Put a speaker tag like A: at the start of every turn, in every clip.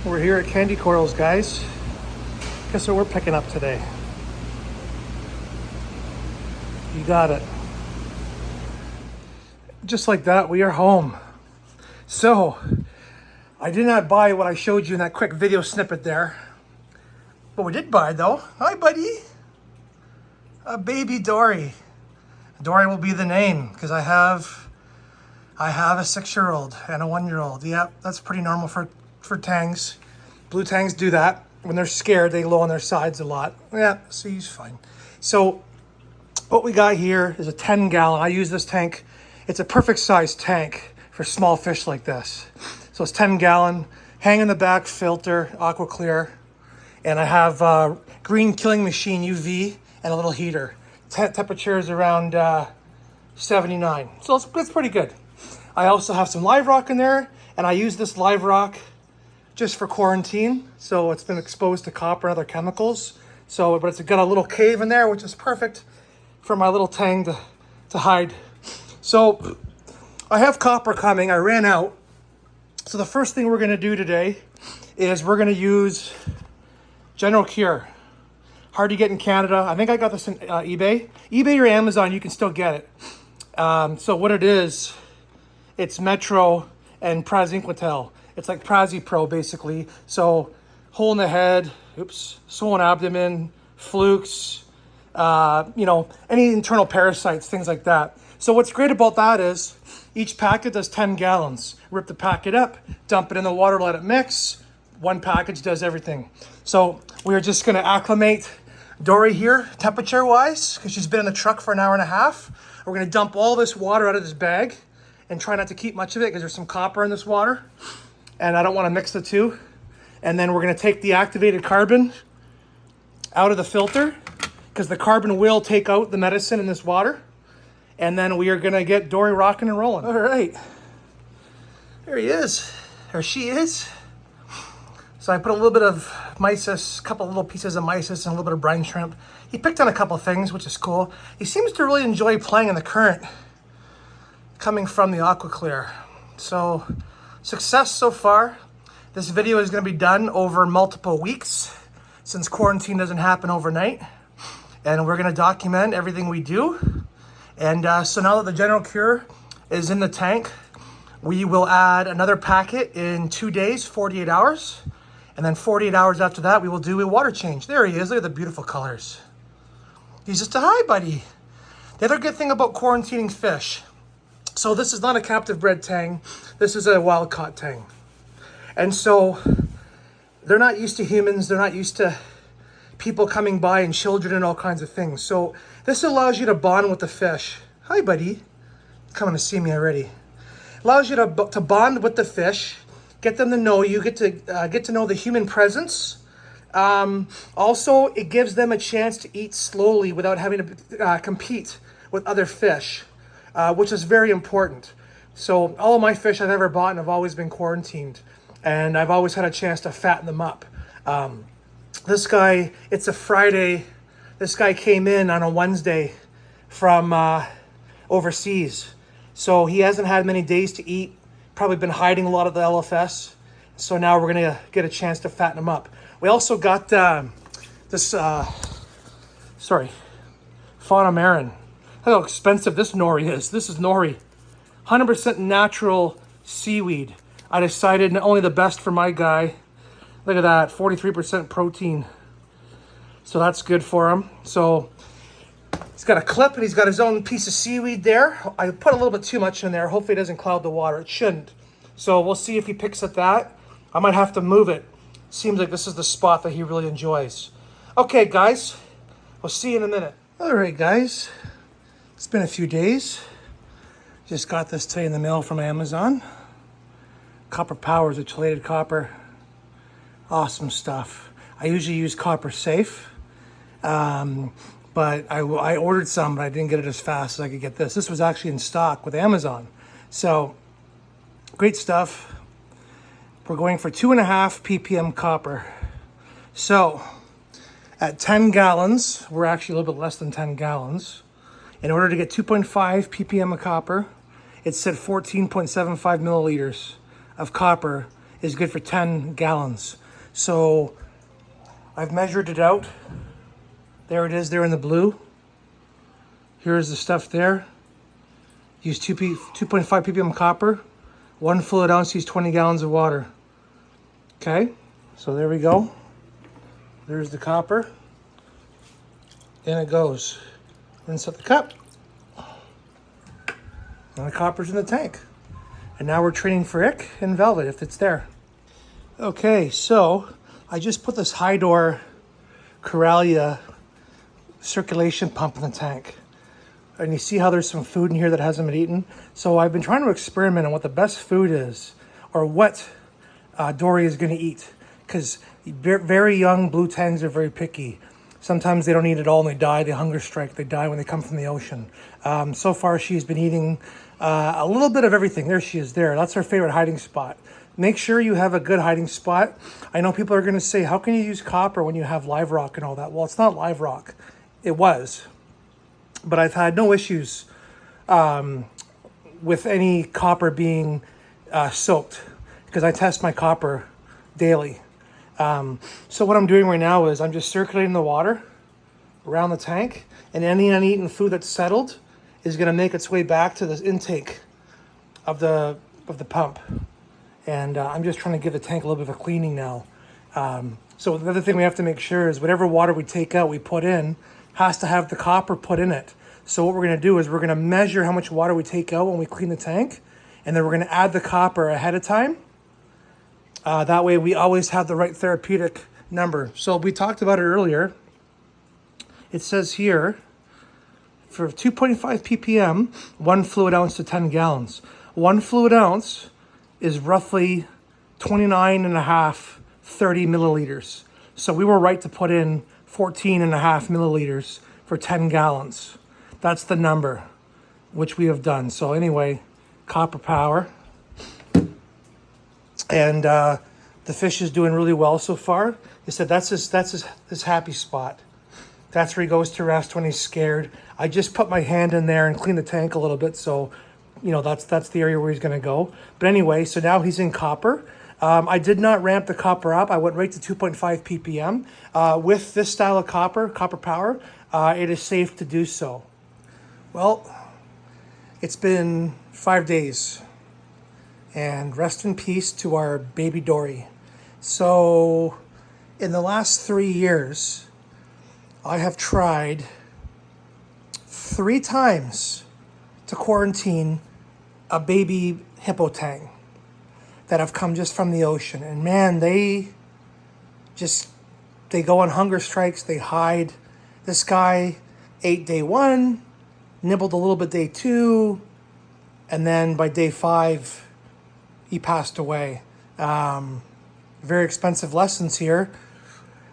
A: We're here at Candy Corals, guys. Guess what we're picking up today? You got it. Just like that, we are home. So, I did not buy what I showed you in that quick video snippet there. But we did buy, though. Hi, buddy. A baby Dory. Dory will be the name, because I have a 6-year-old and a 1-year-old. Yeah, that's pretty normal for tangs. Blue tangs do that. When they're scared, they low on their sides a lot. Yeah, so he's fine. So what we got here is a 10-gallon. I use this tank. It's a perfect size tank for small fish like this. So it's 10-gallon, hang in the back filter, aqua clear. And I have green killing machine UV and a little heater. Temperature is around 79. So it's pretty good. I also have some live rock in there, and I use this live rock just for quarantine. So it's been exposed to copper and other chemicals. So, but it's got a little cave in there, which is perfect for my little tang to hide. So I have copper coming. I ran out. So the first thing we're gonna do today is we're gonna use General Cure. Hard to get in Canada. I think I got this in eBay. eBay or Amazon, you can still get it. So what it is, it's Metro and Prazinquatel. It's like Prazipro, basically. So hole in the head, swollen abdomen, flukes, any internal parasites, things like that. So what's great about that is each packet does 10 gallons. Rip the packet up, dump it in the water, let it mix. One package does everything. So we are just gonna acclimate Dory here, temperature-wise, because she's been in the truck for an hour and a half. We're gonna dump all this water out of this bag and try not to keep much of it because there's some copper in this water. And I don't wanna mix the two. And then we're gonna take the activated carbon out of the filter because the carbon will take out the medicine in this water. And then we are gonna get Dory rocking and rolling. All right, there he is, or she is. So I put a little bit of mysis, a couple little pieces of mysis and a little bit of brine shrimp. He picked on a couple things, which is cool. He seems to really enjoy playing in the current coming from the aqua clear. So success so far. This video is gonna be done over multiple weeks since quarantine doesn't happen overnight. And we're gonna document everything we do. And so now that the General Cure is in the tank, we will add another packet in 2 days, 48 hours. And then 48 hours after that, we will do a water change. There he is, look at the beautiful colors. He's just a hi, buddy. The other good thing about quarantining fish, so this is not a captive bred tang, this is a wild caught tang. And so they're not used to humans, they're not used to people coming by and children and all kinds of things. So this allows you to bond with the fish. Hi, buddy. Coming to see me already. Allows you to bond with the fish, get them to know you, get to know the human presence. Also, it gives them a chance to eat slowly without having to compete with other fish, which is very important. So all of my fish I've ever bought have always been quarantined, and I've always had a chance to fatten them up. This guy, it's a Friday. This guy came in on a Wednesday from overseas. So he hasn't had many days to eat, probably been hiding a lot of the LFS. So now we're gonna get a chance to fatten him up. We also got this, Fauna Marin. Look how expensive this nori is. This is nori. 100% natural seaweed. I decided not only the best for my guy. Look at that, 43% protein. So that's good for him. So he's got a clip and he's got his own piece of seaweed there. I put a little bit too much in there. Hopefully it doesn't cloud the water. It shouldn't. So we'll see if he picks at that. I might have to move it. Seems like this is the spot that he really enjoys. Okay, guys, we'll see you in a minute. All right, guys, it's been a few days. Just got this today in the mail from Amazon. Copper Powers, a chelated copper. Awesome stuff. I usually use Copper Safe, but I ordered some, but I didn't get it as fast as I could get this. This was actually in stock with Amazon. So, great stuff. We're going for 2.5 ppm copper. So, at 10 gallons, we're actually a little bit less than 10 gallons. In order to get 2.5 ppm of copper, it said 14.75 milliliters of copper is good for 10 gallons. So I've measured it out. There it is there in the blue. Here's the stuff there. Use 2.5 ppm copper. 1 fluid ounce, use 20 gallons of water. Okay, so there we go. There's the copper. In it goes. Insert the cup. And the copper's in the tank. And now we're training for ick and velvet if it's there. Okay, so I just put this Hydor Coralia circulation pump in the tank. And you see how there's some food in here that hasn't been eaten? So I've been trying to experiment on what the best food is, or what Dory is going to eat. Because very young blue tangs are very picky. Sometimes they don't eat it all and they die. They hunger strike. They die when they come from the ocean. So far, she's been eating a little bit of everything. There she is there. That's her favorite hiding spot. Make sure you have a good hiding spot. I know people are going to say, how can you use copper when you have live rock and all that? Well, it's not live rock. It was. But I've had no issues with any copper being soaked because I test my copper daily. So what I'm doing right now is I'm just circulating the water around the tank, and any uneaten food that's settled is going to make its way back to the intake of the pump. And I'm just trying to give the tank a little bit of a cleaning now. So the other thing we have to make sure is whatever water we take out, we put in, has to have the copper put in it. So what we're going to do is we're going to measure how much water we take out when we clean the tank, and then we're going to add the copper ahead of time. That way we always have the right therapeutic number. So we talked about it earlier. It says here, for 2.5 ppm, 1 fluid ounce to 10 gallons. 1 fluid ounce is roughly 29.5, 30 milliliters. So we were right to put in 14.5 milliliters for 10 gallons. That's the number, which we have done. So anyway, copper power. And the fish is doing really well so far. He said that's his happy spot. That's where he goes to rest when he's scared. I just put my hand in there and clean the tank a little bit, so you know that's the area where he's going to go. But anyway, so now he's in copper. I did not ramp the copper up. I went right to 2.5 ppm. With this style of copper power, it is safe to do so. Well, it's been 5 days. And rest in peace to our baby Dory. So, in the last 3 years, I have tried 3 times to quarantine a baby hippo tang that have come just from the ocean. And man, they go on hunger strikes, they hide. This guy ate day 1, nibbled a little bit day 2, and then by day 5, he passed away. Very expensive lessons here.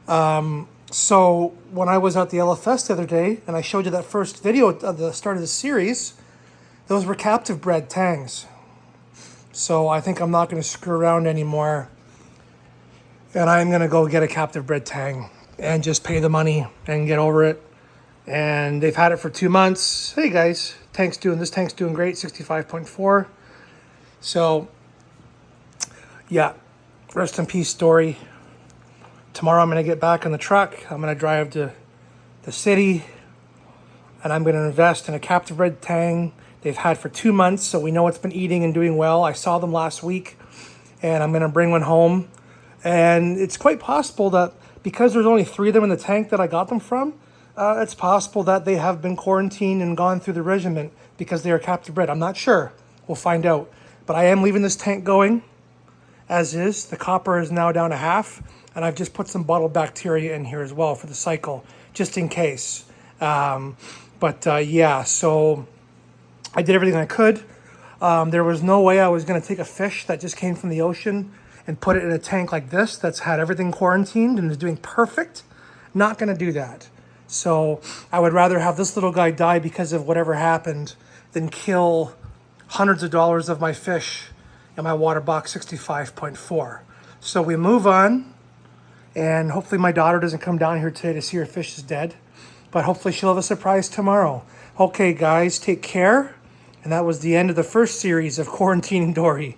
A: So when I was at the LFS the other day, and I showed you that first video at the start of the series, those were captive bred tangs. So I think I'm not going to screw around anymore. And I'm going to go get a captive bred tang and just pay the money and get over it. And they've had it for 2 months. Hey guys, this tank's doing great, 65.4. So yeah, rest in peace, Dory. Tomorrow I'm going to get back in the truck. I'm going to drive to the city, and I'm going to invest in a captive bred tang they've had for 2 months, so we know it's been eating and doing well. I saw them last week, and I'm going to bring one home. And it's quite possible that because there's only 3 of them in the tank that I got them from, it's possible that they have been quarantined and gone through the regiment because they are captive bred. I'm not sure. We'll find out. But I am leaving this tank going as is. The copper is now down to half, and I've just put some bottled bacteria in here as well for the cycle, just in case. Yeah, so I did everything I could. There was no way I was going to take a fish that just came from the ocean and put it in a tank like this that's had everything quarantined and is doing perfect. Not going to do that. So I would rather have this little guy die because of whatever happened than kill hundreds of dollars of my fish in my water box 65.4. So we move on, and hopefully my daughter doesn't come down here today to see her fish is dead, but hopefully she'll have a surprise tomorrow. Okay guys, take care. And that was the end of the first series of quarantining Dory.